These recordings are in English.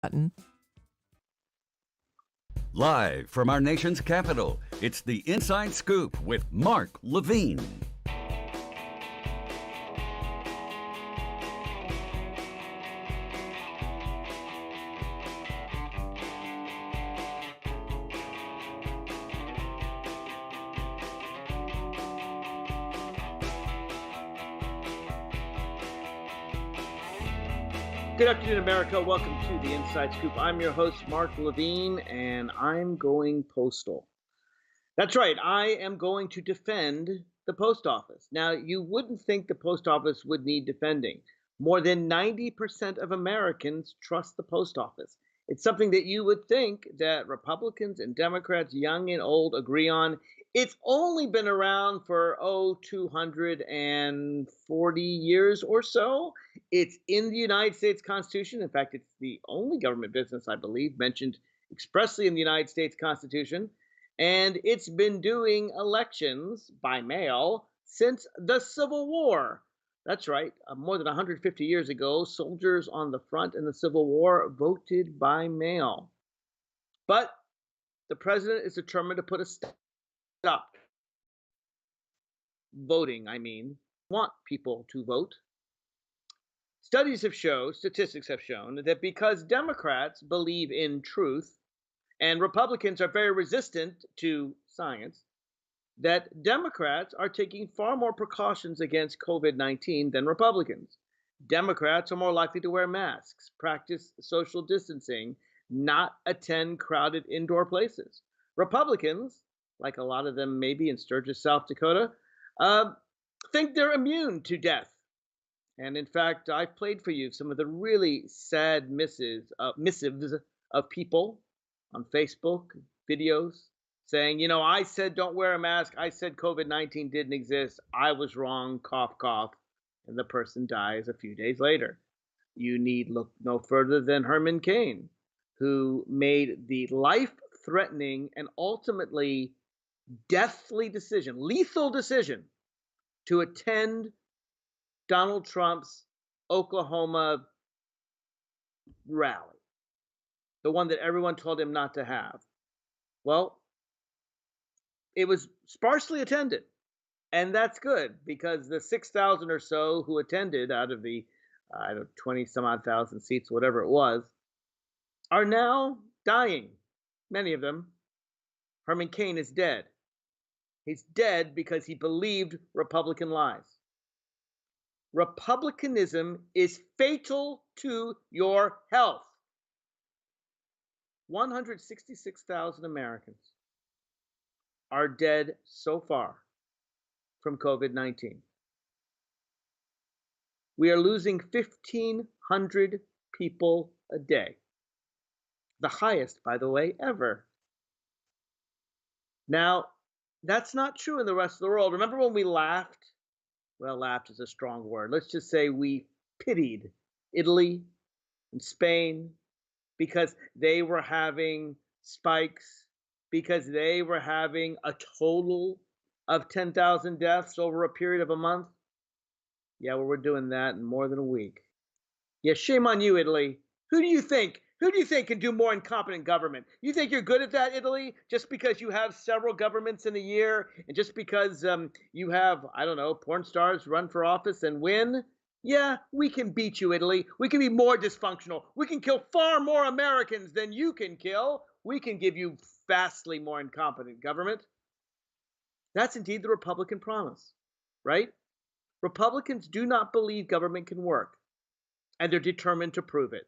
button. Live from our nation's capital, it's the Inside Scoop with Mark Levine. Good afternoon, America. Welcome to the Inside Scoop. I'm your host, Mark Levine, and I'm going postal. That's right. I am going to defend the post office. Now, you wouldn't think the post office would need defending. More than 90% of Americans trust the post office. It's something that you would think that Republicans and Democrats, young and old, agree on. It's only been around for, 240 years or so. It's in the United States Constitution. In fact, it's the only government business, I believe, mentioned expressly in the United States Constitution. And it's been doing elections by mail since the Civil War. That's right. More than 150 years ago, soldiers on the front in the Civil War voted by mail. But the president is determined to put a stop. Voting, want people to vote. Statistics have shown that because Democrats believe in truth and Republicans are very resistant to science, that Democrats are taking far more precautions against COVID-19 than Republicans. Democrats are more likely to wear masks, practice social distancing, not attend crowded indoor places. Republicans, like a lot of them maybe in Sturgis, South Dakota, think they're immune to death. And in fact, I've played for you some of the really sad missives of people on Facebook, videos, saying, I said don't wear a mask. I said COVID-19 didn't exist. I was wrong, cough, cough. And the person dies a few days later. You need look no further than Herman Cain, who made the life-threatening and ultimately lethal decision to attend Donald Trump's Oklahoma rally, the one that everyone told him not to have. Well, it was sparsely attended, and that's good because the 6,000 or so who attended out of the 20 some odd thousand seats, whatever it was, are now dying, many of them. Herman Cain is dead. He's dead because he believed Republican lies. Republicanism is fatal to your health. 166,000 Americans are dead so far from COVID-19. We are losing 1,500 people a day. The highest, by the way, ever. Now, that's not true in the rest of the world. Remember when we laughed? Well, laughed is a strong word. Let's just say we pitied Italy and Spain because they were having spikes, because they were having a total of 10,000 deaths over a period of a month. Yeah, well, we're doing that in more than a week. Yeah, shame on you, Italy. Who do you think can do more incompetent government? You think you're good at that, Italy, just because you have several governments in a year and just because you have, porn stars run for office and win? Yeah, we can beat you, Italy. We can be more dysfunctional. We can kill far more Americans than you can kill. We can give you vastly more incompetent government. That's indeed the Republican promise, right? Republicans do not believe government can work, and they're determined to prove it.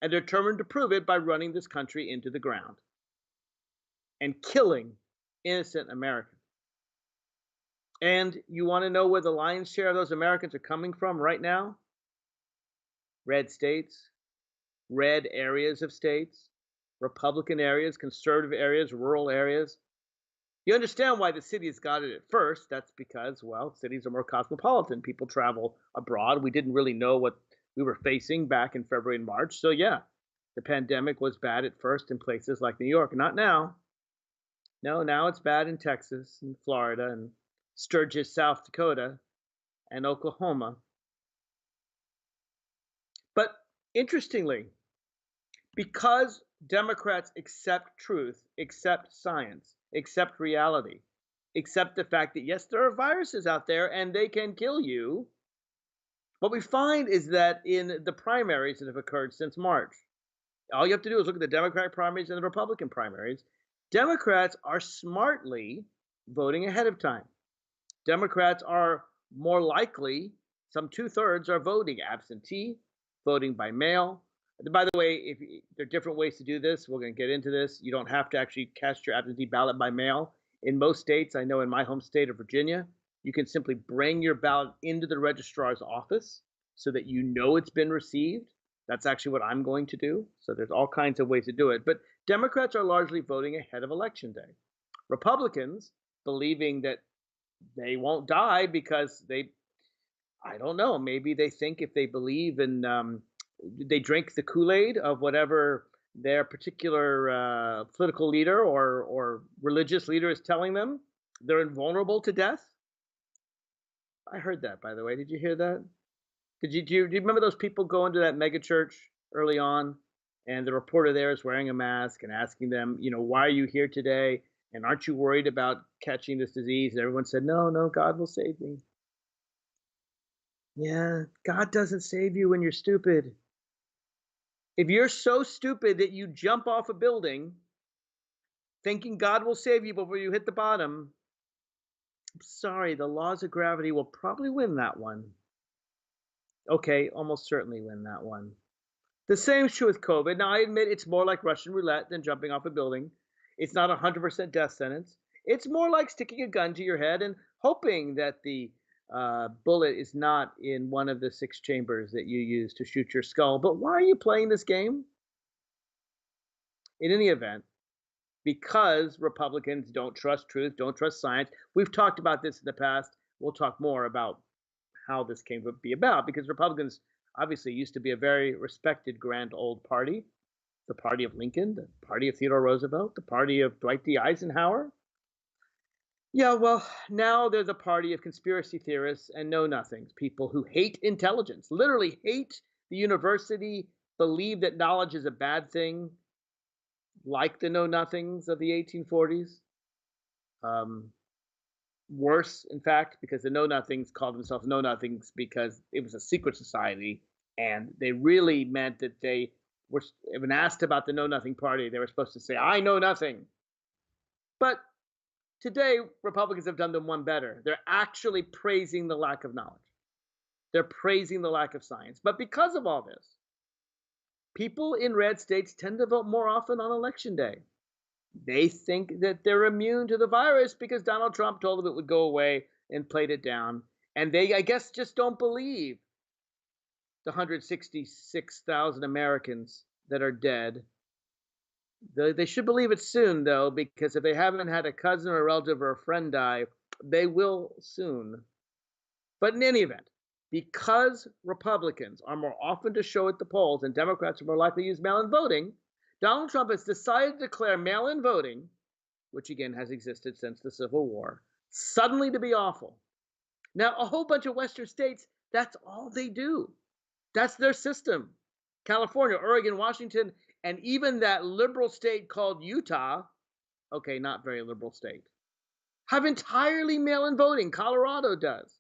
And they're determined to prove it by running this country into the ground and killing innocent Americans. And you want to know where the lion's share of those Americans are coming from right now? Red states, red areas of states, Republican areas, conservative areas, rural areas. You understand why the cities got it at first. That's because, cities are more cosmopolitan. People travel abroad. We didn't really know what we were facing back in February and March. So yeah, the pandemic was bad at first in places like New York. Not now. No, now it's bad in Texas and Florida and Sturgis, South Dakota and Oklahoma. But interestingly, Because Democrats accept truth, accept science, accept reality, accept the fact that, yes, there are viruses out there and they can kill you. What we find is that in the primaries that have occurred since March, all you have to do is look at the Democratic primaries and the Republican primaries. Democrats are smartly voting ahead of time. Democrats are more likely, some two-thirds are voting absentee, voting by mail. By the way, there are different ways to do this. We're going to get into this. You don't have to actually cast your absentee ballot by mail. In most states, I know in my home state of Virginia, you can simply bring your ballot into the registrar's office so that you know it's been received. That's actually what I'm going to do. So there's all kinds of ways to do it. But Democrats are largely voting ahead of Election Day. Republicans, believing that they won't die because I don't know, maybe they think if they believe in, they drink the Kool-Aid of whatever their particular political leader or religious leader is telling them, they're invulnerable to death. I heard that, by the way. Did you hear that? Do you remember those people going to that mega church early on, and the reporter there is wearing a mask and asking them, why are you here today? And aren't you worried about catching this disease? And everyone said, no, no, God will save me. Yeah, God doesn't save you when you're stupid. If you're so stupid that you jump off a building thinking God will save you before you hit the bottom, I'm sorry, the laws of gravity will probably win that one. Okay, almost certainly win that one. The same is true with COVID. Now, I admit it's more like Russian roulette than jumping off a building. It's not a 100% death sentence. It's more like sticking a gun to your head and hoping that the bullet is not in one of the 6 chambers that you use to shoot your skull. But why are you playing this game? In any event, because Republicans don't trust truth, don't trust science. We've talked about this in the past. We'll talk more about how this came to be about, because Republicans obviously used to be a very respected grand old party, the party of Lincoln, the party of Theodore Roosevelt, the party of Dwight D. Eisenhower. Yeah, well, now they're the party of conspiracy theorists and know-nothings, people who hate intelligence, literally hate the university, believe that knowledge is a bad thing, like the know-nothings of the 1840s. Worse, in fact, because the know-nothings called themselves know-nothings because it was a secret society, and they really meant that they were, when asked about the know-nothing party, they were supposed to say, I know nothing. But today, Republicans have done them one better. They're actually praising the lack of knowledge. They're praising the lack of science. But because of all this, people in red states tend to vote more often on Election Day. They think that they're immune to the virus because Donald Trump told them it would go away and played it down. And they, I guess, just don't believe the 166,000 Americans that are dead. They should believe it soon, though, because if they haven't had a cousin or a relative or a friend die, they will soon. But in any event, because Republicans are more often to show at the polls and Democrats are more likely to use mail-in voting, Donald Trump has decided to declare mail-in voting, which again has existed since the Civil War, suddenly to be awful. Now, a whole bunch of Western states, that's all they do. That's their system. California, Oregon, Washington, and even that liberal state called Utah, okay, not very liberal state, have entirely mail-in voting. Colorado does.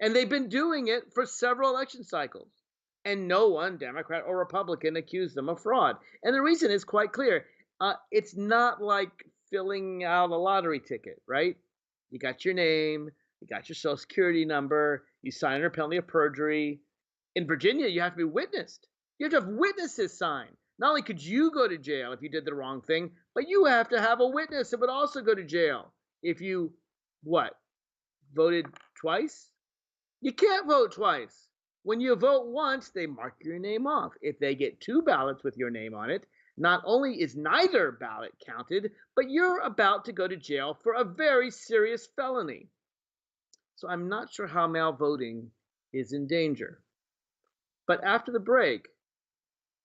And they've been doing it for several election cycles. And no one, Democrat or Republican, accused them of fraud. And the reason is quite clear. It's not like filling out a lottery ticket, right? You got your name, you got your social security number, you sign under penalty of perjury. In Virginia, you have to be witnessed. You have to have witnesses sign. Not only could you go to jail if you did the wrong thing, but you have to have a witness that would also go to jail if you, voted twice? You can't vote twice. When you vote once, they mark your name off. If they get 2 ballots with your name on it, not only is neither ballot counted, but you're about to go to jail for a very serious felony. So I'm not sure how mail voting is in danger. But after the break,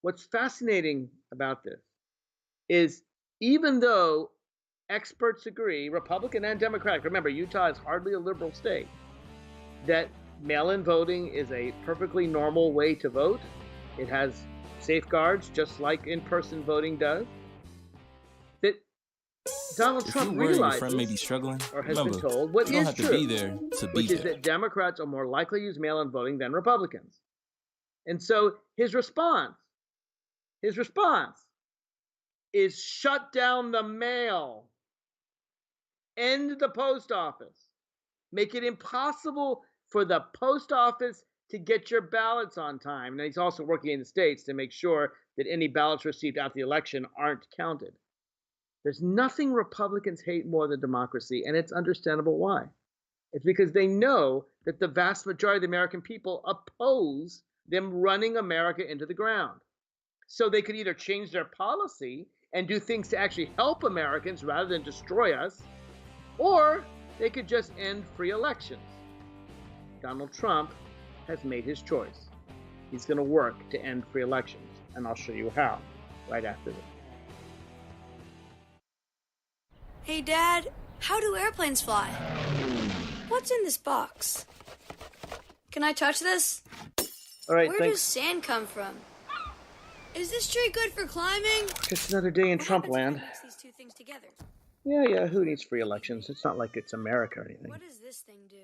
what's fascinating about this is even though experts agree, Republican and Democratic, remember, Utah is hardly a liberal state, that mail-in voting is a perfectly normal way to vote. It has safeguards, just like in-person voting does, that Donald Trump Your friend may be realizes struggling. or has Remember, been told what you don't is have to true, be there to be which is there. that Democrats are more likely to use mail-in voting than Republicans. And so his response is shut down the mail, end the post office, make it impossible for the post office to get your ballots on time. And he's also working in the states to make sure that any ballots received after the election aren't counted. There's nothing Republicans hate more than democracy, and it's understandable why. It's because they know that the vast majority of the American people oppose them running America into the ground. So they could either change their policy and do things to actually help Americans rather than destroy us, or they could just end free elections. Donald Trump has made his choice. He's going to work to end free elections, and I'll show you how right after this. Hey, Dad, how do airplanes fly? What's in this box? Can I touch this? All right, Where thanks. does sand come from? Is this tree good for climbing? Just another day in What Trump happens if I land. mix these two things together? Yeah, who needs free elections? It's not like it's America or anything. What does this thing do?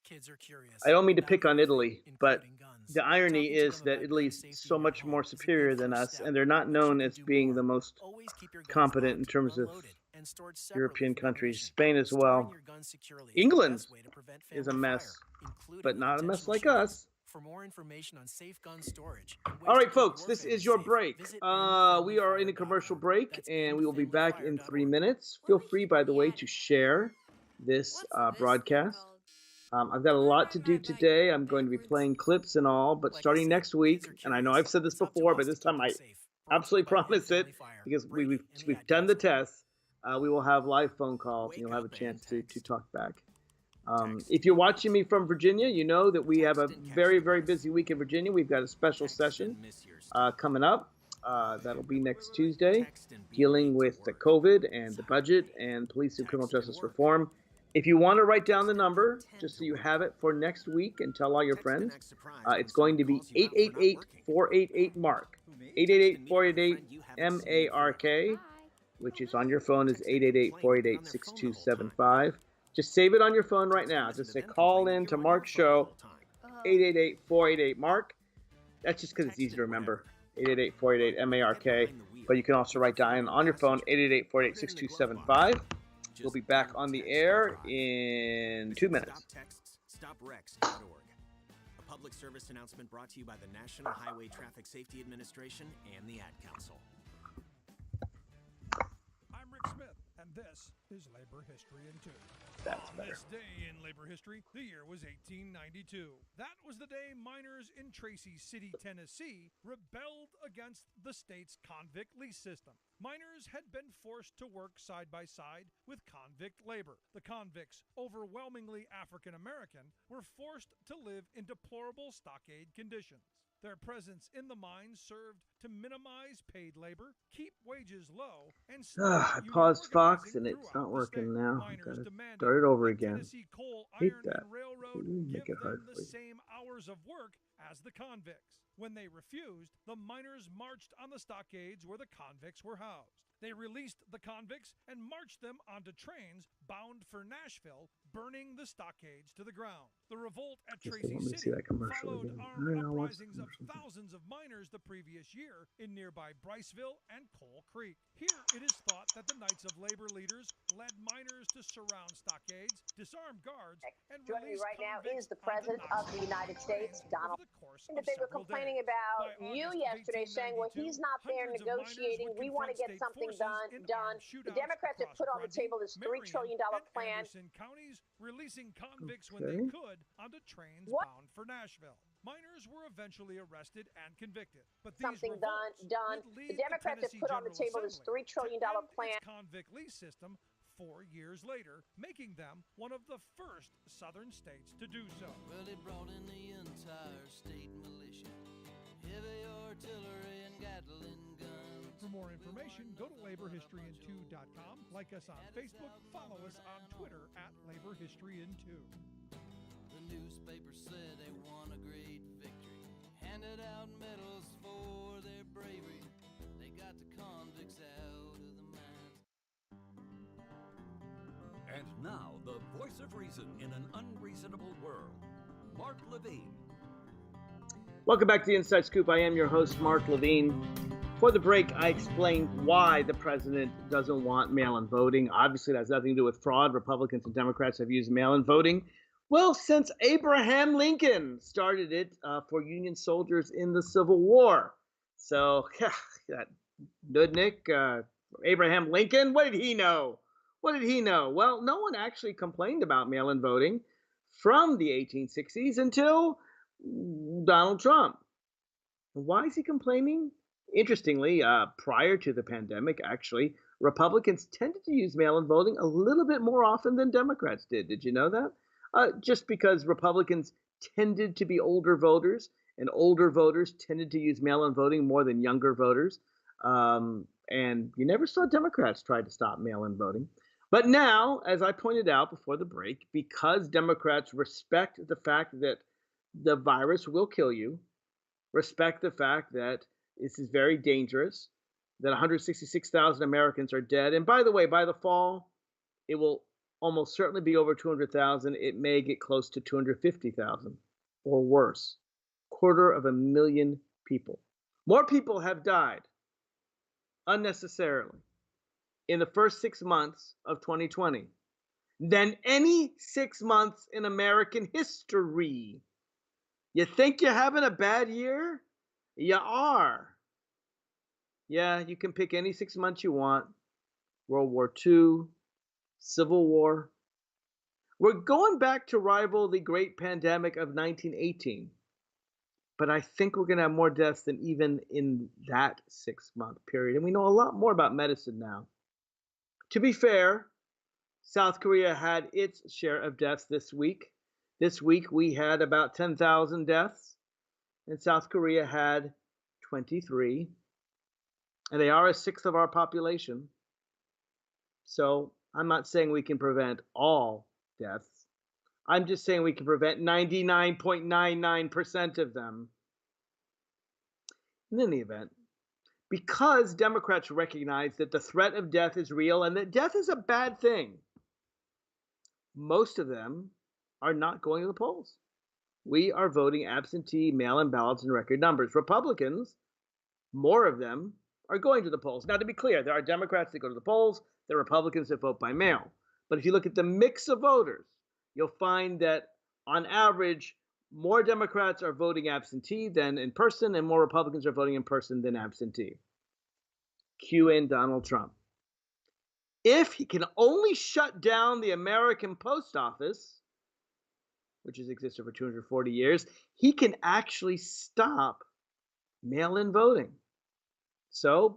Kids are curious. I don't mean to pick on Italy, but including guns. the irony Talking to is them that about Italy's gun safety so in much your more home is a superior good than first us, step, and they're not but known you as can do being more. the most Always keep your guns competent in locked, terms of unloaded, and stored separately European for countries. ammunition. Spain as Storing well. your guns securely is the England best way to prevent is a family mess, fire, including but with not a mess intentional like shootings. us. For more information on safe gun storage and ways All to right, keep folks, your this family is your safe, break. visit We are in a commercial endfamilyfire.org. break, That's and we will be back in 3 endfamilyfire.org. minutes. Feel free, by the way, to share this What's this broadcast. thing called? I've got a lot to do today. I'm going to be playing clips and all, but Like I starting said, next week, kids are and I know curious. I've said this It's up to before, us but to this keep time them I safe. Brought to you absolutely by promise it, Endfamily Fire, because Brady, and the we've Ad done the Council. test. We will have live phone calls, and Wake you'll have a up and chance to text. talk back. Text. If you're watching me from Virginia, you know that we have a Text and catch very, the very bus. busy week in Virginia. We've got a special Text session and miss your stop. coming up. That'll be next Tuesday, Text and be dealing late to with the work. COVID and the budget and police and criminal Text and justice work. reform. If you want to write down the Text and number, pretend just so to you work. have it for next week and tell all your Text and friends, act surprised when it's going to someone be calls you out for not working. 888-488-MARK. Text and meet with a friend you haven't seen in 888-488-MARK, Hi. which is on your phone is Text and complain on their phone the whole time. 888-488-6275. Just save it on your phone right Text and now. listen Just to say them call complain in that to you're on Mark's your phone the show, whole time. 888-488-MARK. That's just because it's Text easy to and remember. whatever. 888-488-MARK. Get behind the wheel. But you can also write Put your down phone on your phone, passenger. Put it in the glove 888-488-6275. box. We'll be Just back don't on the text and air drive. in Visit 2 minutes. StopTextsStopWrecks.org. A public service announcement brought to you by the National Highway Traffic Safety Administration and the Ad Council. I'm Rick Smith, and this is Labor History in 2. That's On better. this day in labor history, the year was 1892. That was the day miners in Tracy City, Tennessee, rebelled against the state's convict lease system. Miners had been forced to work side by side with convict labor. The convicts, overwhelmingly African American, were forced to live in deplorable stockade conditions. Their presence in the mines served to minimize paid labor, keep wages low, and I paused Fox and it's not working now. I've got to start it over again. Hate that. Really make it hard the for you. same hours of work as the convicts. When they refused, the miners marched on the stockades where the convicts were housed. They released the convicts and marched them onto trains bound for Nashville, burning the stockades to the ground. The revolt at Guess they Tracy want me to see City that commercial followed again. armed All right, I'll watch the uprisings of commercial. thousands of miners the previous year in nearby Briceville and Coal Creek. Here, it is thought that the Knights of Labor leaders led miners to surround stockades, disarm guards, and Joining me release right now convicts is the onto President of the Knoxville United States, trains Donald. over the course And of they were several complaining days. about By you August of yesterday, saying, well, 1892, he's not there hundreds of miners negotiating. would We want to confront get state something forces in done. armed The shootouts Democrats have across put on the Grundy, table this $3 trillion Marion, and plan. Anderson counties, releasing convicts when they Okay. could onto trains What? bound for Nashville. Miners were eventually arrested and convicted, but these Something revolts done. would lead The Democrats have Tennessee put on the General table this Assembly $3 trillion to end plan. its convict lease system 4 years later, making them one of the first southern states to do so. Well, they brought in the entire state militia, heavy artillery and Gatling guns. For more information, go to laborhistoryin2.com, like us on Facebook, follow us on Twitter at laborhistoryin2. The newspaper said they won a great victory. handed out medals for their bravery. They got the convicts out of the mines. And now, the voice of reason in an unreasonable world, Mark Levine. Welcome back to the Inside Scoop. I am your host, Mark Levine. For the break, I explained why the president doesn't want mail-in voting. Obviously, that has nothing to do with fraud. Republicans and Democrats have used mail-in voting, well, since Abraham Lincoln started it for Union soldiers in the Civil War. So, that Nudnik, Abraham Lincoln, what did he know? What did he know? Well, no one actually complained about mail-in voting from the 1860s until Donald Trump. Why is he complaining? Interestingly, prior to the pandemic, actually, Republicans tended to use mail-in voting a little bit more often than Democrats did. Did you know that? Just because Republicans tended to be older voters, and older voters tended to use mail-in voting more than younger voters. And you never saw Democrats try to stop mail-in voting. But now, as I pointed out before the break, because Democrats respect the fact that the virus will kill you, respect the fact that this is very dangerous, that 166,000 Americans are dead. And by the way, by the fall, it will almost certainly be over 200,000. It may get close to 250,000 or worse. 250,000 people. More people have died unnecessarily in the first 6 months of 2020 than any 6 months in American history. You think you're having a bad year? You are. Yeah, you can pick any 6 months you want. World War II, Civil War. We're going back to rival the great pandemic of 1918. But I think we're going to have more deaths than even in that 6 month period. And we know a lot more about medicine now. To be fair, South Korea had its share of deaths this week. This week we had about 10,000 deaths, and South Korea had 23. And they are a sixth of our population. So I'm not saying we can prevent all deaths. I'm just saying we can prevent 99.99% of them. In any event, because Democrats recognize that the threat of death is real and that death is a bad thing, most of them are not going to the polls. We are voting absentee, mail-in ballots in record numbers. Republicans, more of them, are going to the polls. Now, to be clear, there are Democrats that go to the polls, there are Republicans that vote by mail. But if you look at the mix of voters, you'll find that on average, more Democrats are voting absentee than in person, and more Republicans are voting in person than absentee. Cue in Donald Trump. If he can only shut down the American Post Office, which has existed for 240 years, he can actually stop mail-in voting. So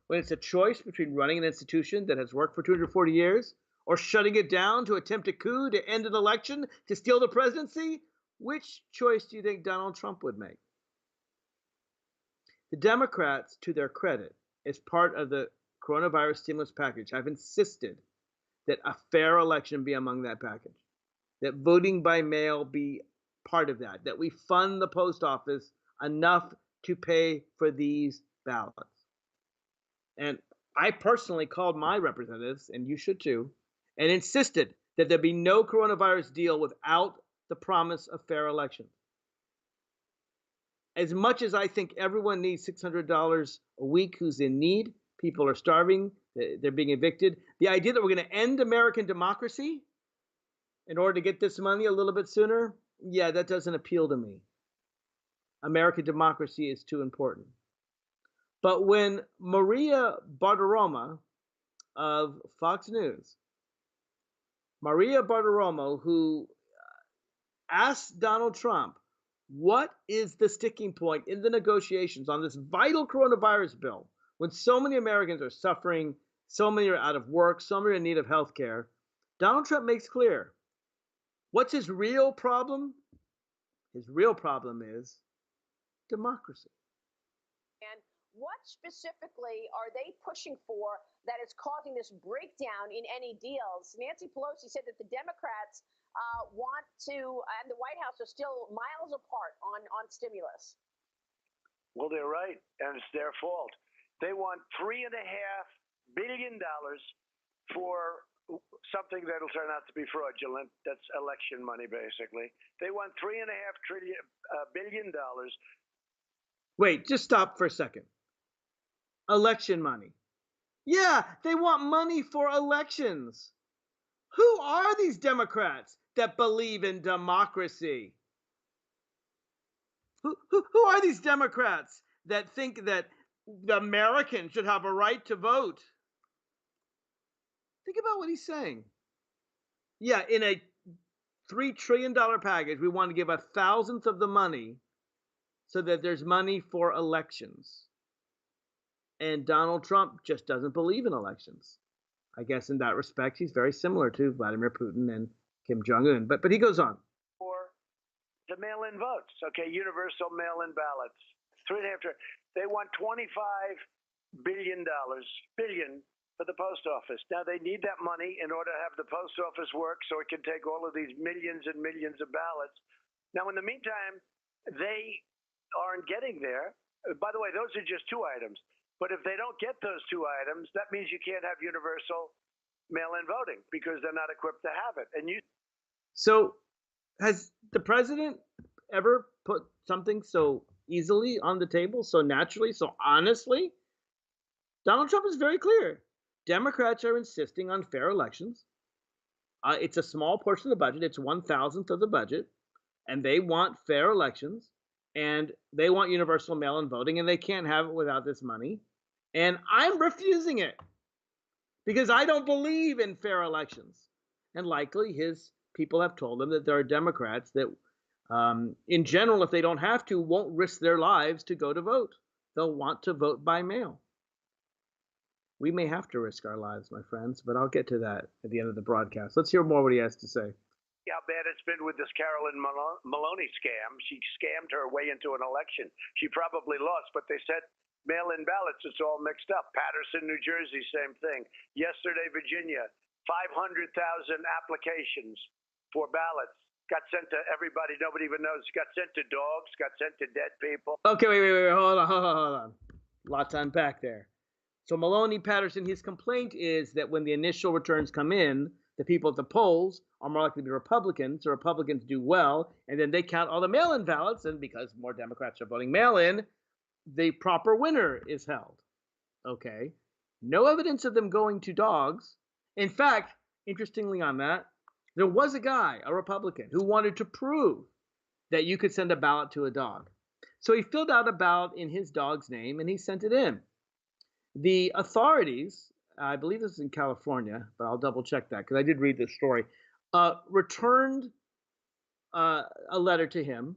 when it's a choice between running an institution that has worked for 240 years or shutting it down to attempt a coup to end an election to steal the presidency, which choice do you think Donald Trump would make? The Democrats, to their credit, as part of the coronavirus stimulus package, have insisted that a fair election be among that package, that voting by mail be part of that we fund the post office enough to pay for these ballots. And I personally called my representatives, and you should too, and insisted that there be no coronavirus deal without the promise of fair elections. As much as I think everyone needs $600 a week who's in need, people are starving, they're being evicted, the idea that we're going to end American democracy in order to get this money a little bit sooner, yeah, that doesn't appeal to me. American democracy is too important. But when Maria Bartiromo of Fox News, who asked Donald Trump, what is the sticking point in the negotiations on this vital coronavirus bill when so many Americans are suffering, so many are out of work, so many are in need of health care? Donald Trump makes clear, what's his real problem? His real problem is democracy. And what specifically are they pushing for that is causing this breakdown in any deals? Nancy Pelosi said that the Democrats want to, and the White House are still miles apart on stimulus. Well, they're right, and it's their fault. They want $3.5 billion for something that'll turn out to be fraudulent. That's election money, basically. They want $3.5 billion. Wait, just stop for a second. Election money. Yeah, they want money for elections. Who are these Democrats that believe in democracy? Who are these Democrats that think that the Americans should have a right to vote? Think about what he's saying. Yeah, in a $3 trillion package, we want to give 1,000th of the money so that there's money for elections. And Donald Trump just doesn't believe in elections. I guess in that respect, he's very similar to Vladimir Putin and Kim Jong-un. But he goes on. For the mail-in votes, okay, universal mail-in ballots. $3.5 trillion. They want $25 billion for the post office. Now, they need that money in order to have the post office work so it can take all of these millions and millions of ballots. Now, in the meantime, they aren't getting there. By the way, those are just two items. But if they don't get those two items, that means you can't have universal mail-in voting because they're not equipped to have it. So has the president ever put something so easily on the table, so naturally, so honestly? Donald Trump is very clear. Democrats are insisting on fair elections. It's a small portion of the budget. It's 1,000th of the budget. And they want fair elections. And they want universal mail-in voting. And they can't have it without this money. And I'm refusing it because I don't believe in fair elections. And likely his people have told him that there are Democrats that, in general, if they don't have to, won't risk their lives to go to vote. They'll want to vote by mail. We may have to risk our lives, my friends, but I'll get to that at the end of the broadcast. Let's hear more what he has to say. How bad it's been with this Carolyn Maloney scam. She scammed her way into an election. She probably lost, but they said mail-in ballots, it's all mixed up. Patterson, New Jersey, same thing. Yesterday, Virginia, 500,000 applications for ballots got sent to everybody. Nobody even knows. Got sent to dogs, got sent to dead people. Okay, wait. Hold on. A lot to unpack there. So Maloney, Patterson, his complaint is that when the initial returns come in, the people at the polls are more likely to be Republicans, so Republicans do well, and then they count all the mail-in ballots, and because more Democrats are voting mail-in, the proper winner is held. Okay. No evidence of them going to dogs. In fact, interestingly on that, there was a guy, a Republican, who wanted to prove that you could send a ballot to a dog. So he filled out a ballot in his dog's name and he sent it in. The authorities, I believe this is in California, but I'll double check that because I did read this story, returned a letter to him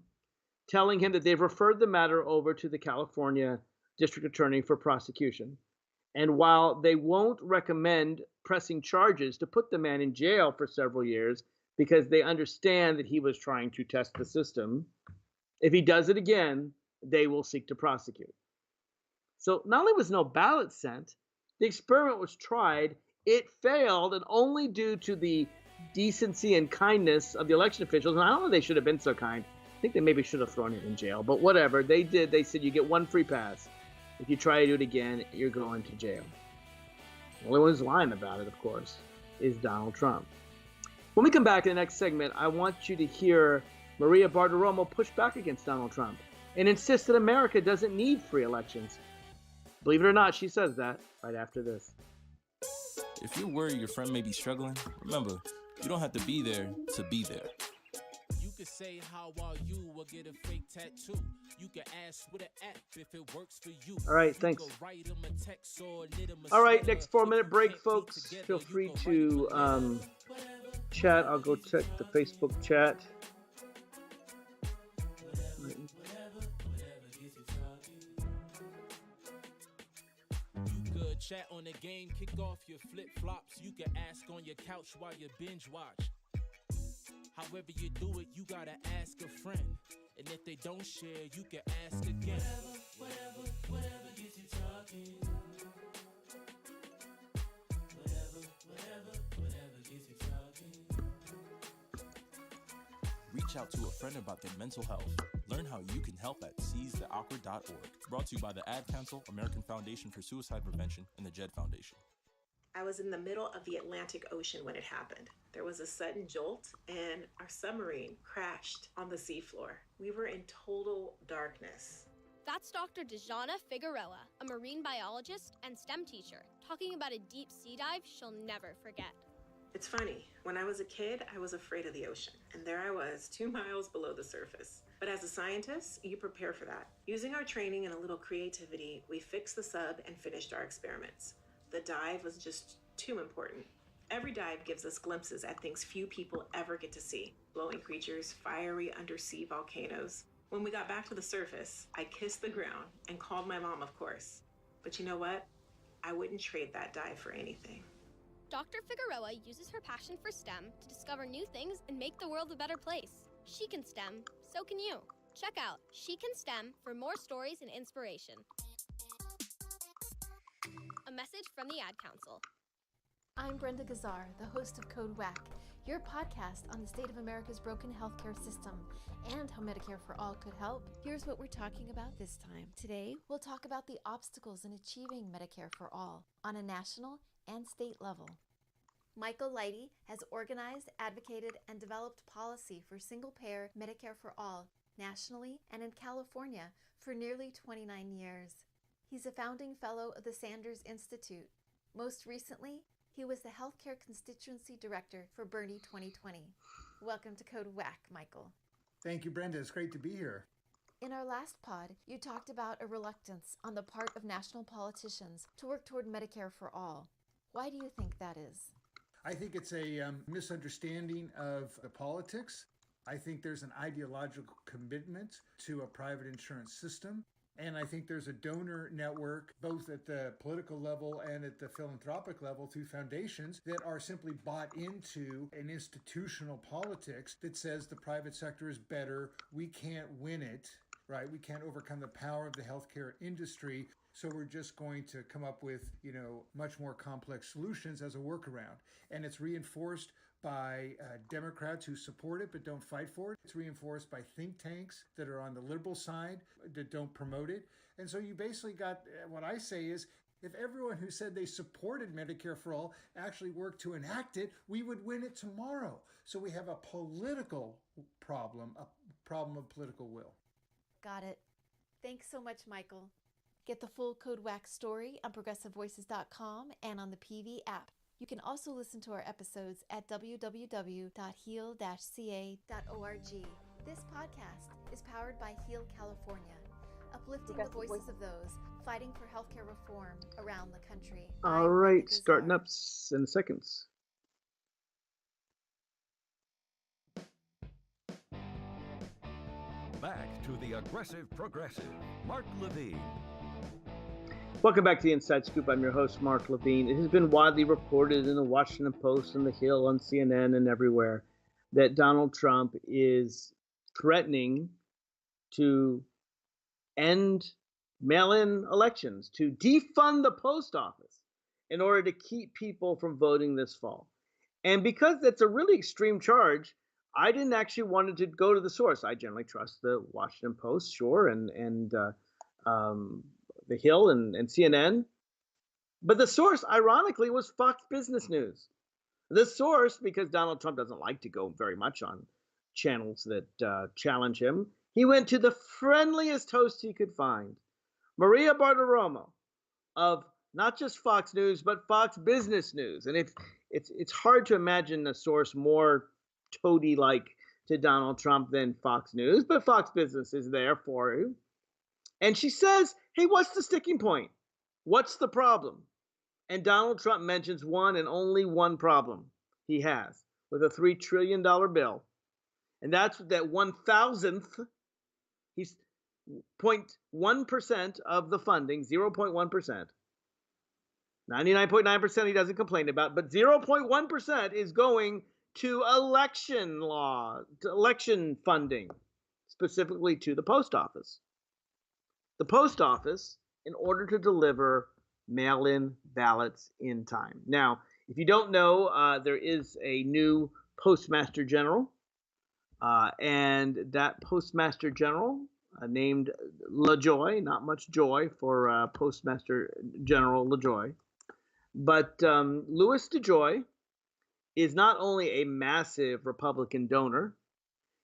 telling him that they've referred the matter over to the California District Attorney for prosecution. And while they won't recommend pressing charges to put the man in jail for several years because they understand that he was trying to test the system, if he does it again, they will seek to prosecute. So not only was no ballot sent, the experiment was tried, it failed, and only due to the decency and kindness of the election officials, and I don't know if they should have been so kind. I think they maybe should have thrown him in jail, but whatever. They did. They said you get one free pass. If you try to do it again, you're going to jail. The only one who's lying about it, of course, is Donald Trump. When we come back in the next segment, I want you to hear Maria Bartiromo push back against Donald Trump and insist that America doesn't need free elections. Believe it or not, she says that right after this. If you're worried your friend may be struggling, remember, you don't have to be there to be there. You can say how are you or get a fake tattoo. You can ask with an app if it works for you. All right, thanks. All right, next 4-minute break, folks. Feel free to chat. I'll go check the Facebook chat. Chat on the game, kick off your flip-flops. You can ask on your couch while you binge watch. However you do it, you gotta ask a friend. And if they don't share, you can ask again. Whatever gets you talking. Whatever gets you talking. Reach out to a friend about their mental health. Learn how you can help at seizetheawkward.org. Brought to you by the Ad Council, American Foundation for Suicide Prevention, and the JED Foundation. I was in the middle of the Atlantic Ocean when it happened. There was a sudden jolt and our submarine crashed on the seafloor. We were in total darkness. That's Dr. Dejana Figueroa, a marine biologist and STEM teacher, talking about a deep sea dive she'll never forget. It's funny, when I was a kid, I was afraid of the ocean, and there I was, 2 miles below the surface. But as a scientist, you prepare for that. Using our training and a little creativity, we fixed the sub and finished our experiments. The dive was just too important. Every dive gives us glimpses at things few people ever get to see. Glowing creatures, fiery undersea volcanoes. When we got back to the surface, I kissed the ground and called my mom, of course. But you know what? I wouldn't trade that dive for anything. Dr. Figueroa uses her passion for STEM to discover new things and make the world a better place. She can STEM, so can you. Check out She Can STEM for more stories and inspiration. A message from the Ad Council. I'm Brenda Gazar, the host of Code WAC, your podcast on the state of America's broken healthcare system and how Medicare for All could help. Here's what we're talking about this time. Today, we'll talk about the obstacles in achieving Medicare for All on a national and state level. Michael Leidy has organized, advocated, and developed policy for single-payer Medicare for All nationally and in California for nearly 29 years. He's a founding fellow of the Sanders Institute. Most recently, he was the Healthcare Constituency Director for Bernie 2020. Welcome to Code WAC, Michael. Thank you, Brenda. It's great to be here. In our last pod, you talked about a reluctance on the part of national politicians to work toward Medicare for All. Why do you think that is? I think it's a misunderstanding of the politics. I think there's an ideological commitment to a private insurance system. And I think there's a donor network, both at the political level and at the philanthropic level through foundations that are simply bought into an institutional politics that says the private sector is better. We can't win it, right? We can't overcome the power of the healthcare industry. So we're just going to come up with, much more complex solutions as a workaround. And it's reinforced by Democrats who support it but don't fight for it. It's reinforced by think tanks that are on the liberal side that don't promote it. And so you basically got, what I say is, if everyone who said they supported Medicare for All actually worked to enact it, we would win it tomorrow. So we have a political problem, a problem of political will. Got it. Thanks so much, Michael. Get the full Code WAC story on progressivevoices.com and on the PV app. You can also listen to our episodes at www.heal-ca.org. This podcast is powered by Heal California, uplifting the voices of those fighting for healthcare reform around the country. All right, starting up in seconds. Back to the aggressive progressive, Mark Levine. Welcome back to the Inside Scoop. I'm your host, Mark Levine. It has been widely reported in the Washington Post and the Hill, on CNN and everywhere, that Donald Trump is threatening to end mail-in elections, to defund the post office in order to keep people from voting this fall. And because that's a really extreme charge, I didn't actually want to go to the source. I generally trust the Washington Post, sure, and the Hill and CNN. But the source, ironically, was Fox Business News. The source, because Donald Trump doesn't like to go very much on channels that challenge him, he went to the friendliest host he could find, Maria Bartiromo of not just Fox News, but Fox Business News. And it's hard to imagine a source more toady-like to Donald Trump than Fox News, but Fox Business is there for you. And she says, hey, what's the sticking point? What's the problem? And Donald Trump mentions one and only one problem he has with a $3 trillion bill. And that's that 1,000th, he's 0.1% of the funding, 0.1%. 99.9% he doesn't complain about, but 0.1% is going to election law, to election funding, specifically to the post office. The post office, in order to deliver mail-in ballots in time. Now, if you don't know, there is a new Postmaster General. And that Postmaster General named LaJoy, not much joy for Postmaster General LaJoy, but Louis DeJoy is not only a massive Republican donor,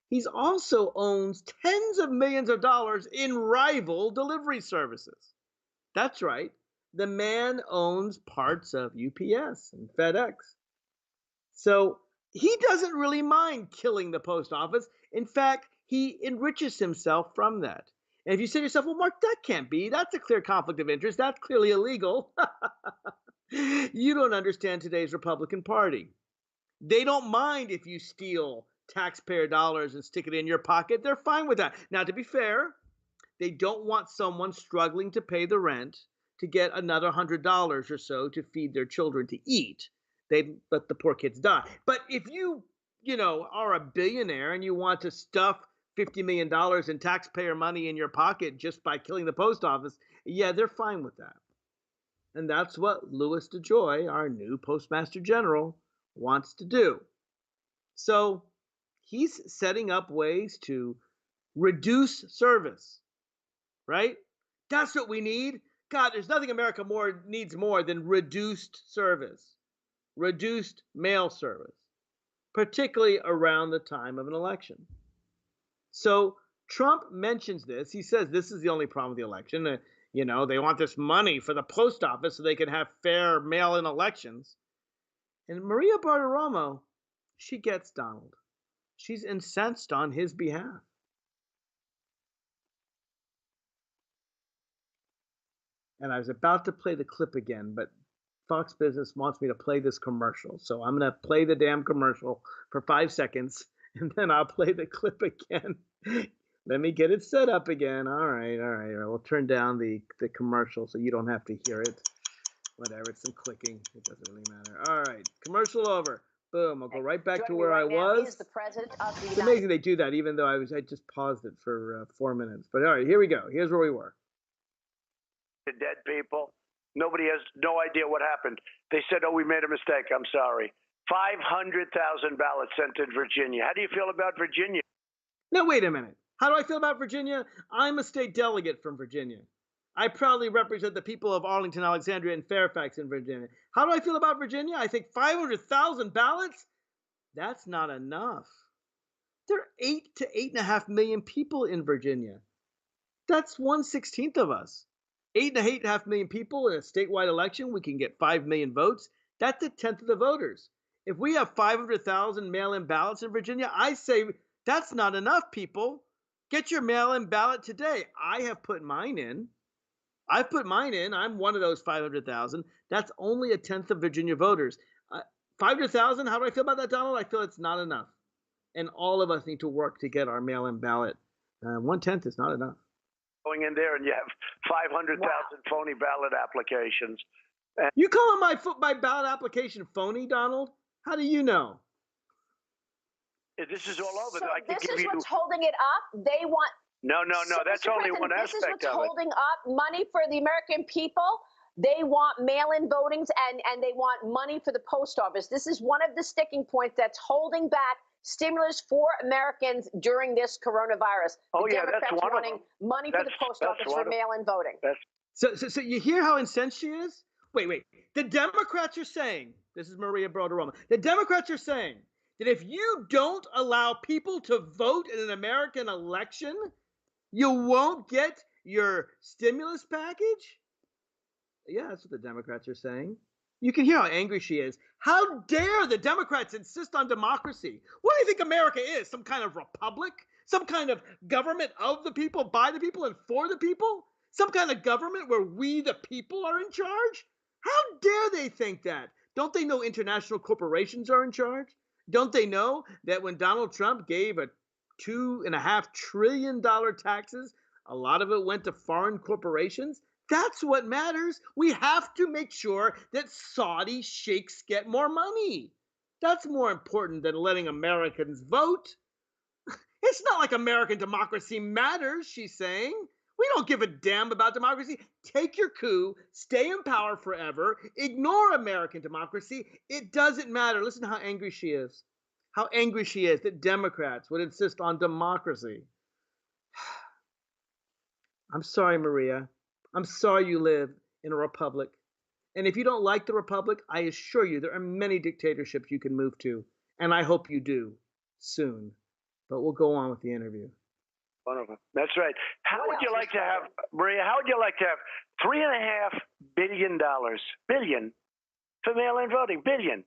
he also owns tens of millions of dollars in rival delivery services. That's right. The man owns parts of UPS and FedEx. So he doesn't really mind killing the post office. In fact, he enriches himself from that. And if you say to yourself, well, Mark, that can't be. That's a clear conflict of interest. That's clearly illegal. You don't understand today's Republican Party. They don't mind if you steal taxpayer dollars and stick it in your pocket. They're fine with that. Now, to be fair, they don't want someone struggling to pay the rent to get another $100 or so to feed their children to eat. They let the poor kids die. But if you are a billionaire and you want to stuff $50 million in taxpayer money in your pocket just by killing the post office, yeah, they're fine with that. And that's what Louis DeJoy, our new Postmaster General, wants to do. So he's setting up ways to reduce service, right? That's what we need. God, there's nothing America needs more than reduced service, reduced mail service, particularly around the time of an election. So Trump mentions this. He says this is the only problem with the election. They want this money for the post office so they can have fair mail-in elections. And Maria Bartiromo, she gets Donald. She's incensed on his behalf. And I was about to play the clip again, but Fox Business wants me to play this commercial. So I'm going to play the damn commercial for 5 seconds, and then I'll play the clip again. Let me get it set up again. All right. We'll turn down the commercial so you don't have to hear it. Whatever, it's some clicking. It doesn't really matter. All right, commercial over. Boom, I'll go right back to where I was. He is the president of the It's amazing they do that, even though I just paused it for 4 minutes. But all right, here we go. Here's where we were. The dead people. Nobody has no idea what happened. They said, oh, we made a mistake. I'm sorry. 500,000 ballots sent in Virginia. How do you feel about Virginia? Now, wait a minute. How do I feel about Virginia? I'm a state delegate from Virginia. I proudly represent the people of Arlington, Alexandria, and Fairfax in Virginia. How do I feel about Virginia? I think 500,000 ballots? That's not enough. There are 8 to 8.5 million people in Virginia. That's 1/16 of us. 8 to 8.5 million people in a statewide election, we can get 5 million votes. That's a tenth of the voters. If we have 500,000 mail-in ballots in Virginia, I say that's not enough, people. Get your mail-in ballot today. I have put mine in. I've put mine in. I'm one of those 500,000. That's only a tenth of Virginia voters. 500,000, how do I feel about that, Donald? I feel it's not enough. And all of us need to work to get our mail-in ballot. 1/10 is not enough. Going in there and you have 500,000 phony ballot applications. And you calling my ballot application phony, Donald? How do you know? This is all over. So this is what's holding it up. They want... No. That's only one aspect of it. This is what's holding up money for the American people. They want mail-in votings and they want money for the post office. This is one of the sticking points that's holding back stimulus for Americans during this coronavirus. The Democrats that's one wanting money for the post office for mail-in voting. So you hear how incensed she is? Wait. The Democrats are saying, this is Maria Bartiromo, the Democrats are saying that if you don't allow people to vote in an American election, you won't get your stimulus package? Yeah, that's what the Democrats are saying. You can hear how angry she is. How dare the Democrats insist on democracy? What do you think America is? Some kind of republic? Some kind of government of the people, by the people, and for the people? Some kind of government where we, the people, are in charge? How dare they think that? Don't they know international corporations are in charge? Don't they know that when Donald Trump gave a $2.5 trillion taxes, a lot of it went to foreign corporations? That's what matters. We have to make sure that Saudi sheikhs get more money. That's more important than letting Americans vote. It's not like American democracy matters, she's saying. We don't give a damn about democracy. Take your coup, stay in power forever, ignore American democracy. It doesn't matter. Listen to how angry she is. how angry she is that Democrats would insist on democracy. I'm sorry, Maria. I'm sorry you live in a republic. And if you don't like the republic, I assure you there are many dictatorships you can move to. And I hope you do soon. But we'll go on with the interview. Wonderful. That's right. How would you like to have, Maria, how would you like to have $3.5 billion for mail-in voting? Billion.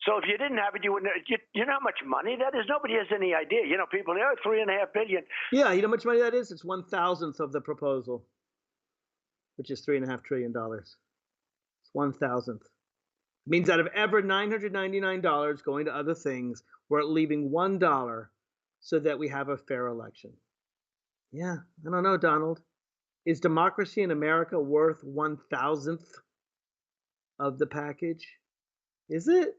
So if you didn't have it, you wouldn't. You know how much money that is? Nobody has any idea. You know, people, $3.5 billion. Yeah, you know how much money that is? It's 1/1000th of the proposal, which is $3.5 trillion. It's 1/1000th. It means out of ever $999 going to other things, we're leaving $1 so that we have a fair election. Yeah, I don't know, Donald. Is democracy in America worth 1/1000th of the package? Is it?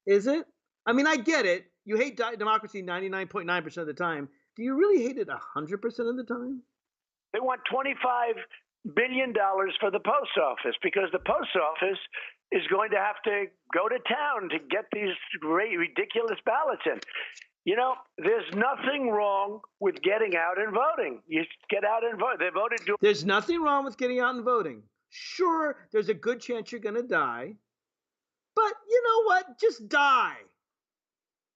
Is it? I mean, I get it. You hate democracy 99.9% of the time. Do you really hate it 100% of the time? They want $25 billion for the post office because the post office is going to have to go to town to get these great, ridiculous ballots in. You know, there's nothing wrong with getting out and voting. You get out and vote. They voted. There's nothing wrong with getting out and voting. Sure, there's a good chance you're going to die. But you know what? Just die,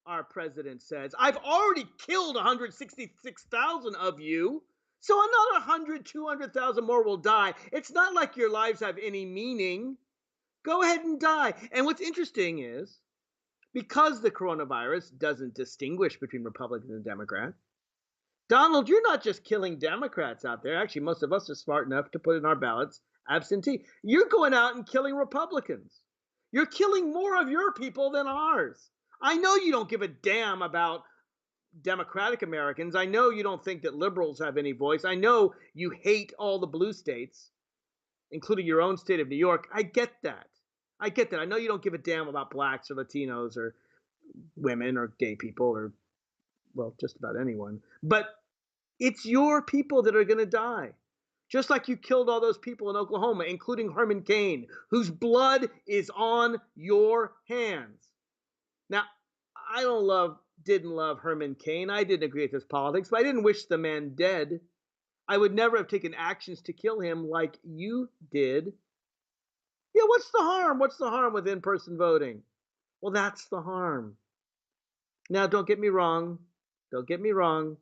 our president says. I've already killed 166,000 of you, so another 100, 200,000 more will die. It's not like your lives have any meaning. Go ahead and die. And what's interesting is, because the coronavirus doesn't distinguish between Republicans and Democrats, Donald, you're not just killing Democrats out there. Actually, most of us are smart enough to put in our ballots absentee. You're going out and killing Republicans. You're killing more of your people than ours. I know you don't give a damn about Democratic Americans. I know you don't think that liberals have any voice. I know you hate all the blue states, including your own state of New York. I get that. I get that. I know you don't give a damn about blacks or Latinos or women or gay people or, well, just about anyone. But it's your people that are going to die. Just like you killed all those people in Oklahoma, including Herman Cain, whose blood is on your hands. Now, I didn't love Herman Cain. I didn't agree with his politics, but I didn't wish the man dead. I would never have taken actions to kill him like you did. Yeah, what's the harm? What's the harm with in-person voting? Well, that's the harm. Now, don't get me wrong. Don't get me wrong.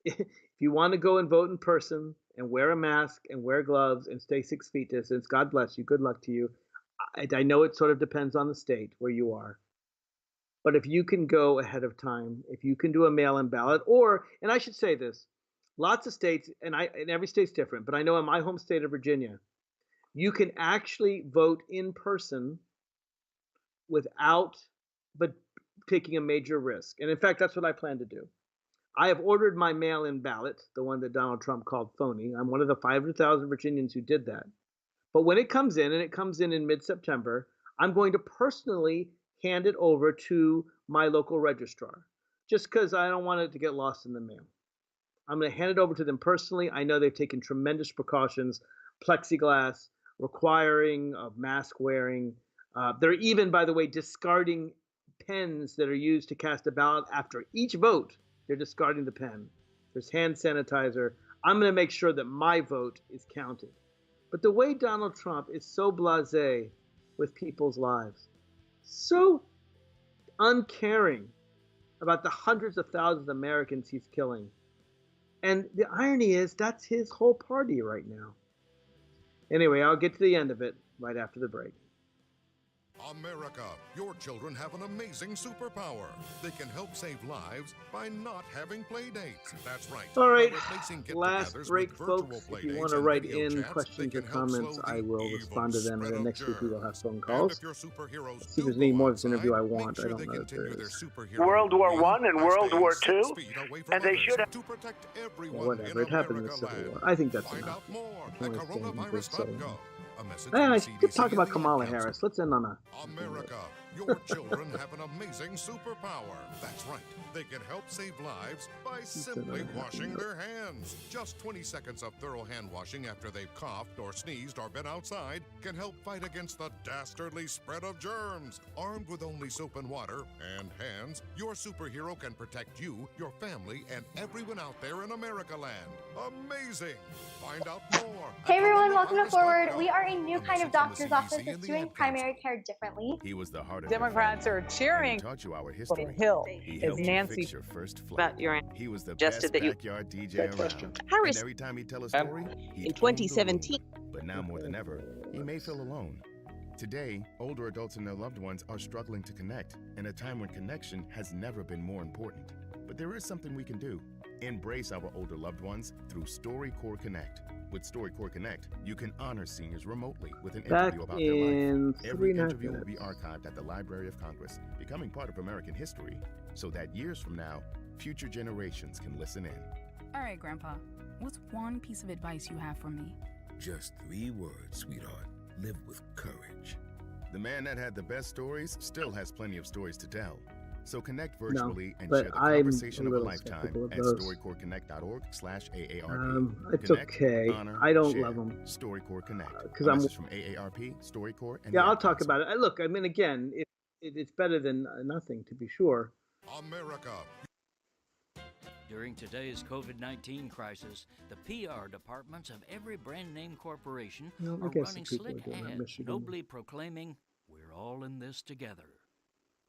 If you want to go and vote in person and wear a mask and wear gloves and stay 6 feet distance, God bless you. Good luck to you. I know it sort of depends on the state where you are. But if you can go ahead of time, if you can do a mail-in ballot, or, and I should say this, lots of states, and every state's different, but I know in my home state of Virginia, you can actually vote in person without but taking a major risk. And in fact, that's what I plan to do. I have ordered my mail-in ballot, the one that Donald Trump called phony. I'm one of the 500,000 Virginians who did that. But when it comes in, and it comes in mid-September, I'm going to personally hand it over to my local registrar, just because I don't want it to get lost in the mail. I'm going to hand it over to them personally. I know they've taken tremendous precautions, plexiglass, requiring of mask wearing. They're even, by the way, discarding pens that are used to cast a ballot after each vote. They're discarding the pen. There's hand sanitizer. I'm going to make sure that my vote is counted. But the way Donald Trump is so blasé with people's lives, so uncaring about the hundreds of thousands of Americans he's killing. And the irony is that's his whole party right now. Anyway, I'll get to the end of it right after the break. America, your children have an amazing superpower. They can help save lives by not having play dates. That's right. All right, last break, folks. If you want to write in questions or comments, I will respond to them. And then next week we will have phone calls. See if there's any more of this interview I want. I don't know if there is. World War I and World War II, and they should have. Yeah, whatever. It happened in the Civil War. I think that's enough. I can't stand this. Let's talk about Kamala Harris. Let's end on a. America, Your children have an amazing superpower. That's right. They can help save lives by simply washing their hands. Just 20 seconds of thorough hand washing after they've coughed or sneezed or been outside can help fight against the dastardly spread of germs. Armed with only soap and water and hands, your superhero can protect you, your family, and everyone out there in America land. Amazing! Find out more. Hey everyone, welcome to Forward. We are a new kind of doctor's office that's doing primary care differently. He was the heart of Democrats are cheering. He taught you our history. Hill He is helped you Nancy fix your first flight. about your He was the suggested best that you- backyard DJ around. Harris, And every time he tell a story, he in told the 2017. room. But now more than ever, he may feel alone. Today, older adults and their loved ones are struggling to connect in a time when connection has never been more important. But there is something we can do. Embrace our older loved ones through StoryCorps Connect. With StoryCorps Connect, you can honor seniors remotely with an Back interview about their life. in Every 3.5 interview will be minutes. archived at the Library of Congress, becoming part of American history, so that years from now, future generations can listen in. All right, Grandpa. What's one piece of advice you have for me? Just 3 words, sweetheart. Live with courage. The man that had the best stories still has plenty of stories to tell. So connect virtually and but share the I'm conversation a of a little lifetime skeptical of at those. StoryCorpsConnect.org/AARP. It's Connect, okay. honor, I don't share. love them. StoryCorps Connect. Because A I'm. message from AARP, StoryCorps, and Yeah, the I'll Ad talk Council. about it. Look, I mean, again, it's better than nothing, to be sure. America. During today's COVID-19 crisis, the PR departments of every brand name corporation No, I are guess running the people slick are doing that in ads, Michigan. nobly proclaiming, "We're all in this together."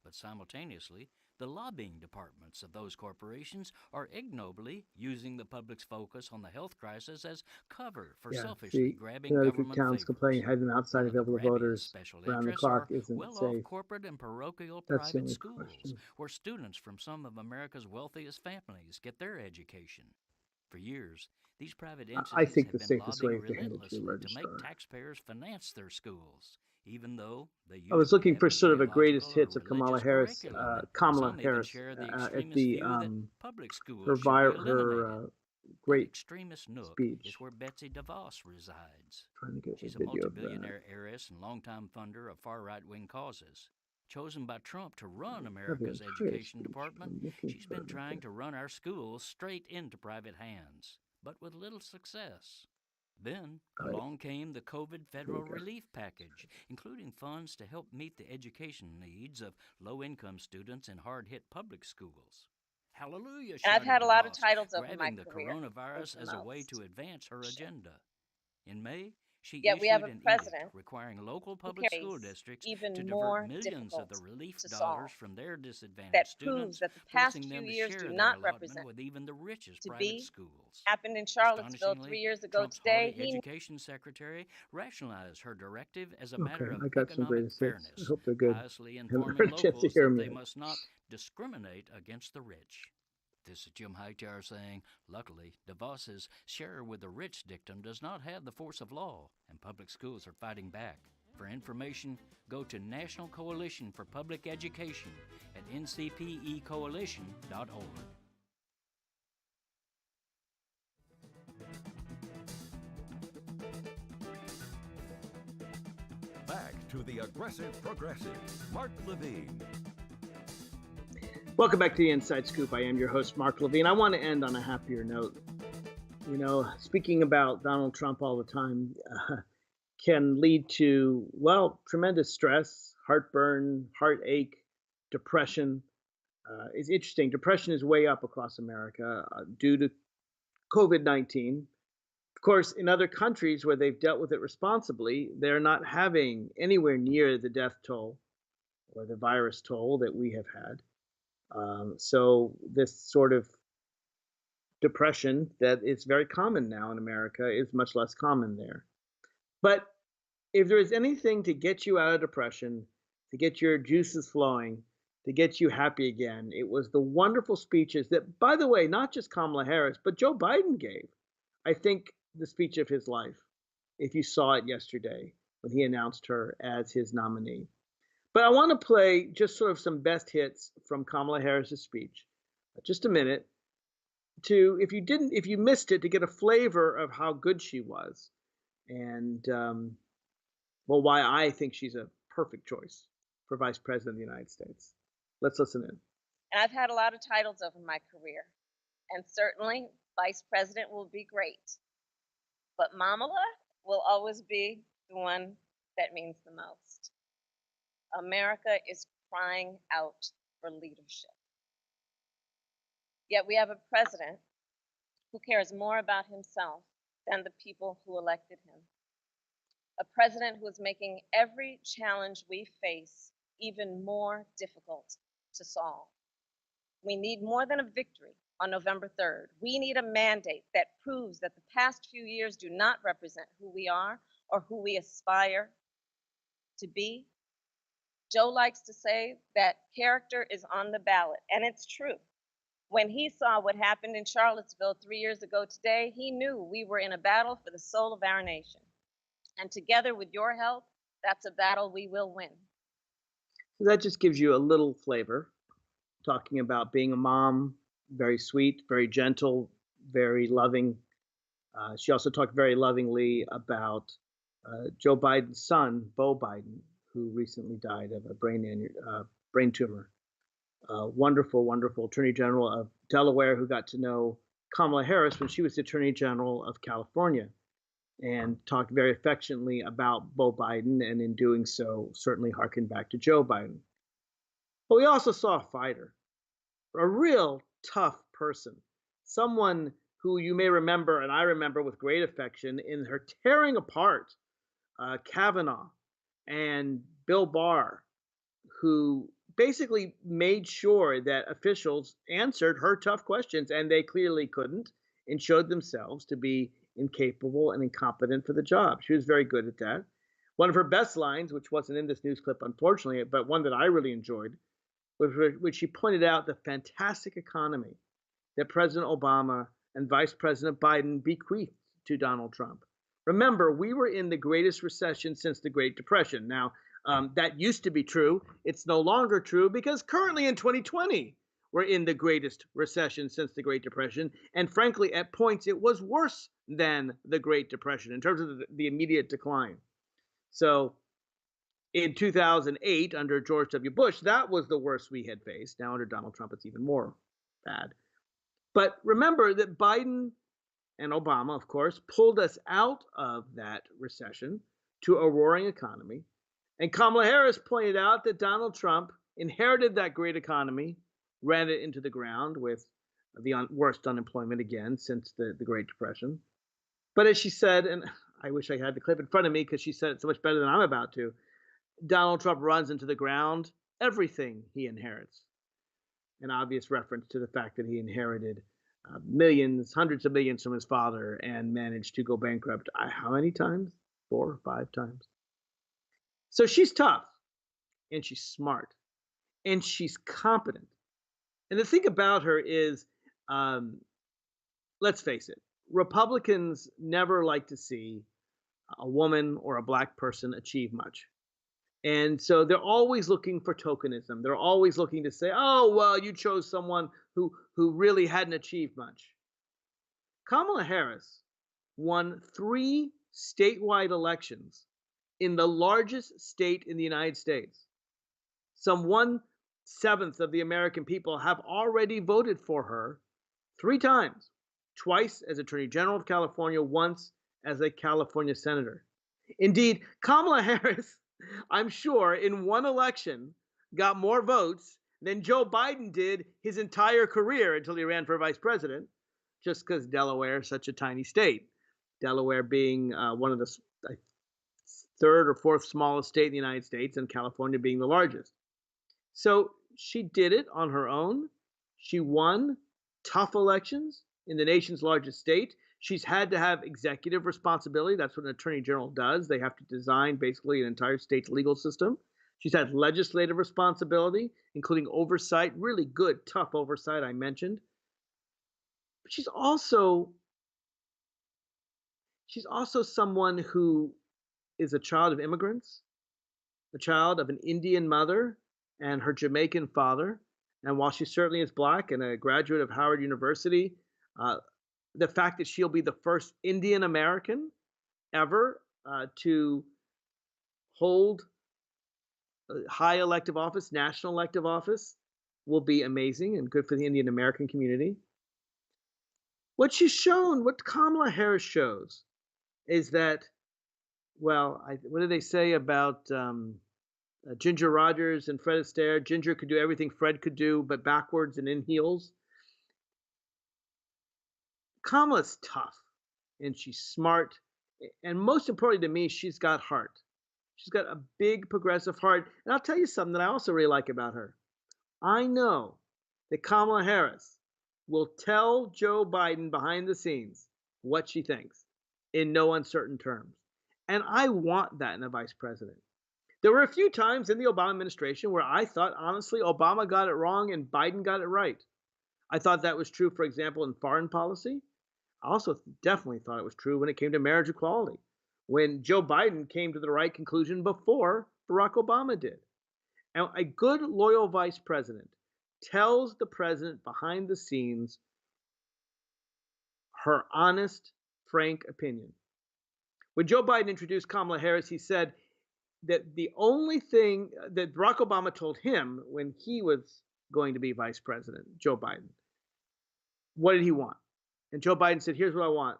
But simultaneously, the lobbying departments of those corporations are ignobly using the public's focus on the health crisis as cover for Yeah, selfishly see, grabbing Connecticut government towns favors. complaining having outside available voters Special around the interests clock are isn't well-off safe. corporate and parochial That's the private only schools, question. where students from some of America's wealthiest families get their education. For years, these private entities I think have the been safest way lobbying is to hand it to your relentlessly to make registrar. taxpayers finance their schools, even though they I was usually looking have for sort of a greatest ideological or hits of Kamala religious Harris, curriculum, and Kamala some even Harris share the at extremist the view that public schools her should be her eliminated. great Extremist nook speech. is where Betsy DeVos resides. Trying to get She's a a video of that. multi-billionaire heiress and longtime funder of far right-wing causes. Chosen by Trump to run That'd be a America's great education speech. department, I'm looking she's for been it. trying to run our schools straight into private hands, but with little success. Then Right. along came the COVID federal go. relief package, including funds to help meet the education needs of low-income students in hard-hit public schools. Hallelujah! And I've shouted had a lot of DeVos, titles over my grabbing the career. coronavirus as a way Most. to advance her agenda. In May, she Yet we have issued a an president edict requiring local who public school carries districts even to more divert millions of the difficult relief to dollars solve. from their disadvantaged That students, proves that the past forcing few them to years share do their not allotment represent with even the richest to private be schools. happened in Charlottesville 3 years ago Trump's today. haughty education secretary rationalized her directive as a Okay, matter of I got some economic greatest hits. fairness, I hope they're good. piously Haven't informing heard a chance to locals hear that 'em they yet. must not discriminate against the rich. This is Jim Hightower saying, luckily, DeVos's share with the rich dictum does not have the force of law, and public schools are fighting back. For information, go to National Coalition for Public Education at ncpecoalition.org. Back to the aggressive progressive, Mark Levine. Welcome back to the Inside Scoop. I am your host, Mark Levine. I want to end on a happier note. You know, speaking about Donald Trump all the time can lead to, well, tremendous stress, heartburn, heartache, depression. It's interesting. Depression is way up across America due to COVID-19. Of course, in other countries where they've dealt with it responsibly, they're not having anywhere near the death toll or the virus toll that we have had. So this sort of depression that is very common now in America is much less common there. But if there is anything to get you out of depression, to get your juices flowing, to get you happy again, it was the wonderful speeches that, by the way, not just Kamala Harris, but Joe Biden gave. I think the speech of his life, if you saw it yesterday when he announced her as his nominee. But I want to play just sort of some best hits from Kamala Harris's speech, just a minute, to if you missed it, to get a flavor of how good she was, and well, why I think she's a perfect choice for Vice President of the United States. Let's listen in. And I've had a lot of titles over my career, and certainly Vice President will be great. But Mamala will always be the one that means the most. America is crying out for leadership. Yet we have a president who cares more about himself than the people who elected him. A president who is making every challenge we face even more difficult to solve. We need more than a victory on November 3rd. We need a mandate that proves that the past few years do not represent who we are or who we aspire to be. Joe likes to say that character is on the ballot, and it's true. When he saw what happened in Charlottesville 3 years ago today, he knew we were in a battle for the soul of our nation. And together with your help, that's a battle we will win. That just gives you a little flavor, talking about being a mom, very sweet, very gentle, very loving. She also talked very lovingly about Joe Biden's son, Beau Biden, who recently died of a brain tumor. Wonderful, wonderful Attorney General of Delaware who got to know Kamala Harris when she was the Attorney General of California, and talked very affectionately about Beau Biden, and in doing so, certainly harkened back to Joe Biden. But we also saw a fighter, a real tough person, someone who you may remember, and I remember with great affection, in her tearing apart Kavanaugh and Bill Barr, who basically made sure that officials answered her tough questions, and they clearly couldn't, and showed themselves to be incapable and incompetent for the job. She was very good at that. One of her best lines, which wasn't in this news clip, unfortunately, but one that I really enjoyed, was which she pointed out the fantastic economy that President Obama and Vice President Biden bequeathed to Donald Trump. Remember, we were in the greatest recession since the Great Depression. Now, that used to be true. It's no longer true because currently in 2020, we're in the greatest recession since the Great Depression. And frankly, at points, it was worse than the Great Depression in terms of the immediate decline. So in 2008, under George W. Bush, that was the worst we had faced. Now under Donald Trump, it's even more bad. But remember that Biden and Obama, of course, pulled us out of that recession to a roaring economy. And Kamala Harris pointed out that Donald Trump inherited that great economy, ran it into the ground with the worst unemployment again since the Great Depression. But as she said, and I wish I had the clip in front of me because she said it so much better than I'm about to, Donald Trump runs into the ground everything he inherits. An obvious reference to the fact that he inherited millions, hundreds of millions from his father and managed to go bankrupt how many times? 4 or 5 times. So she's tough, and she's smart, and she's competent. And the thing about her is, let's face it, Republicans never like to see a woman or a black person achieve much. And so they're always looking for tokenism. They're always looking to say, oh, well, you chose someone who really hadn't achieved much. Kamala Harris won 3 statewide elections in the largest state in the United States. Some 1/7 of the American people have already voted for her 3 times, twice as Attorney General of California, once as a California senator. Indeed, Kamala Harris, I'm sure, in one election, got more votes than Joe Biden did his entire career until he ran for vice president, just because Delaware is such a tiny state. Delaware being one of the 3rd or 4th smallest state in the United States, and California being the largest. So she did it on her own. She won tough elections in the nation's largest state. She's had to have executive responsibility. That's what an attorney general does. They have to design basically an entire state's legal system. She's had legislative responsibility, including oversight, really good, tough oversight I mentioned. But she's also someone who is a child of immigrants, a child of an Indian mother and her Jamaican father. And while she certainly is black and a graduate of Howard University, the fact that she'll be the first Indian American ever to hold high elective office, national elective office, will be amazing and good for the Indian American community. What she's shown, what Kamala Harris shows, is that, well, what do they say about Ginger Rogers and Fred Astaire? Ginger could do everything Fred could do, but backwards and in heels. Kamala's tough, and she's smart, and most importantly to me, she's got heart. She's got a big progressive heart. And I'll tell you something that I also really like about her. I know that Kamala Harris will tell Joe Biden behind the scenes what she thinks in no uncertain terms. And I want that in a vice president. There were a few times in the Obama administration where I thought, honestly, Obama got it wrong and Biden got it right. I thought that was true, for example, in foreign policy. I also definitely thought it was true when it came to marriage equality, when Joe Biden came to the right conclusion before Barack Obama did. And a good, loyal vice president tells the president behind the scenes her honest, frank opinion. When Joe Biden introduced Kamala Harris, he said that the only thing that Barack Obama told him when he was going to be vice president, Joe Biden, what did he want? And Joe Biden said, here's what I want,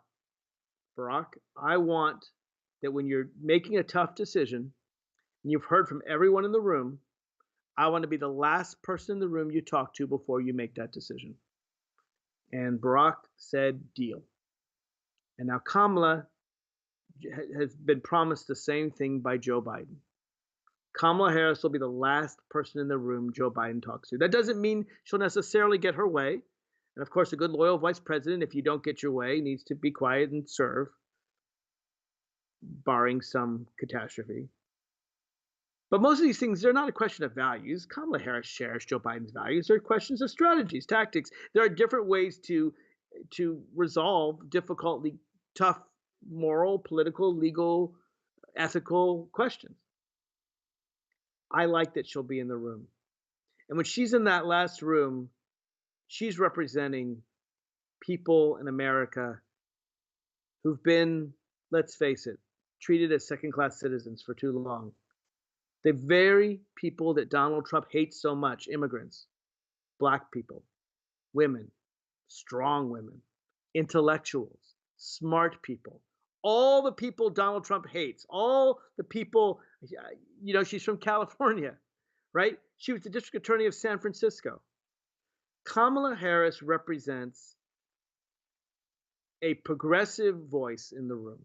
Barack. I want that when you're making a tough decision, and you've heard from everyone in the room, I want to be the last person in the room you talk to before you make that decision. And Barack said, deal. And now Kamala has been promised the same thing by Joe Biden. Kamala Harris will be the last person in the room Joe Biden talks to. That doesn't mean she'll necessarily get her way. And of course, a good, loyal vice president, if you don't get your way, needs to be quiet and serve, barring some catastrophe. But most of these things, they're not a question of values. Kamala Harris shares Joe Biden's values. They're questions of strategies, tactics. There are different ways to resolve difficultly tough moral, political, legal, ethical questions. I like that she'll be in the room. And when she's in that last room, she's representing people in America who've been, let's face it, treated as second-class citizens for too long. The very people that Donald Trump hates so much, immigrants, black people, women, strong women, intellectuals, smart people, all the people Donald Trump hates, all the people, she's from California, right? She was the district attorney of San Francisco. Kamala Harris represents a progressive voice in the room.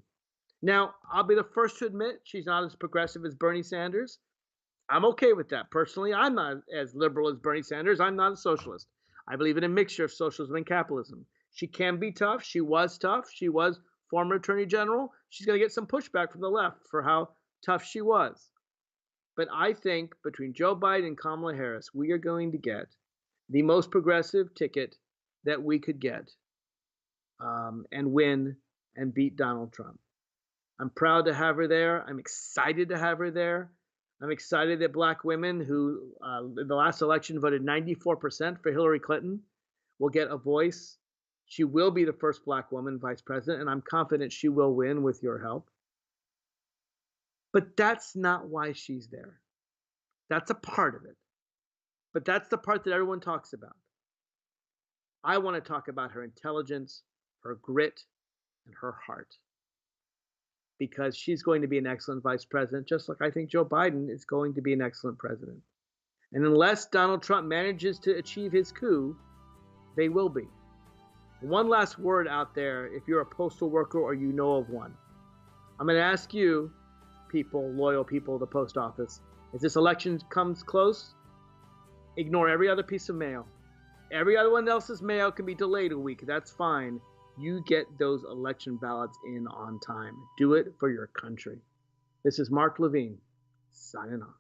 Now, I'll be the first to admit she's not as progressive as Bernie Sanders. I'm okay with that. Personally, I'm not as liberal as Bernie Sanders. I'm not a socialist. I believe in a mixture of socialism and capitalism. She can be tough. She was tough. She was former attorney general. She's going to get some pushback from the left for how tough she was. But I think between Joe Biden and Kamala Harris, we are going to get the most progressive ticket that we could get and win and beat Donald Trump. I'm proud to have her there. I'm excited to have her there. I'm excited that black women who in the last election voted 94% for Hillary Clinton will get a voice. She will be the first black woman vice president, and I'm confident she will win with your help. But that's not why she's there. That's a part of it. But that's the part that everyone talks about. I want to talk about her intelligence, her grit, and her heart. Because she's going to be an excellent vice president, just like I think Joe Biden is going to be an excellent president. And unless Donald Trump manages to achieve his coup, they will be. One last word out there, if you're a postal worker or you know of one. I'm going to ask you, people, loyal people of the post office, as this election comes close, ignore every other piece of mail. Every other one else's mail can be delayed a week. That's fine. You get those election ballots in on time. Do it for your country. This is Mark Levine, signing off.